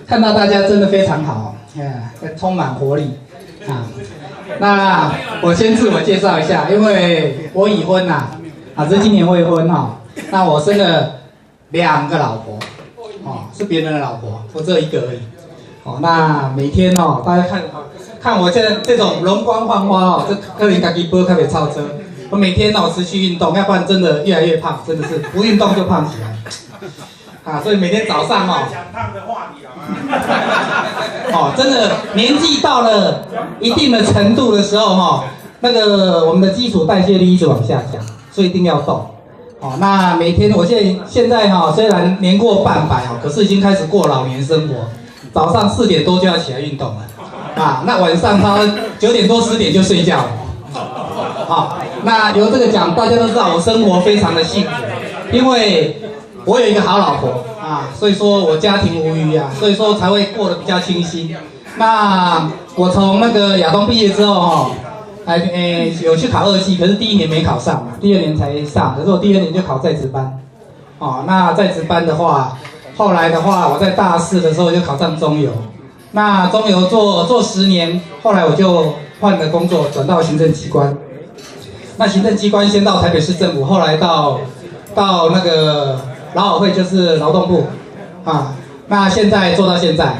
看到大家真的非常好，充满活力啊。那我先自我介绍一下，因为我已婚呐，只是今年未婚哈。那我生了2个老婆，是别人的老婆，我只有1个而已。那每天大家看我现在这种容光焕发这可能自己播特别超车。我每天持续运动，要不然真的越来越胖，真的是不运动就胖起来。所以每天早上讲胖的话题好吗？真的年纪到了一定的程度的时候那个我们的基础代谢率一直往下降，所以一定要动。那每天我现在虽然年过半百可是已经开始过老年生活，早上4点多就要起来运动了那晚上他9点多10点就睡觉了。那由这个讲，大家都知道我生活非常的幸福，因为我有一个好老婆所以说我家庭无虞所以说才会过得比较清新。那我从那个亚东毕业之后有去考2技，可是第1年没考上，第2年才上，可是我第2年就考在职班。那在职班的话，后来的话我在大4的时候就考上中油，那中油做10年，后来我就换了工作，转到行政机关。那行政机关先到台北市政府，后来到那个劳委会，就是劳动部那现在做到现在，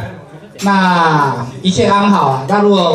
那一切安好那如果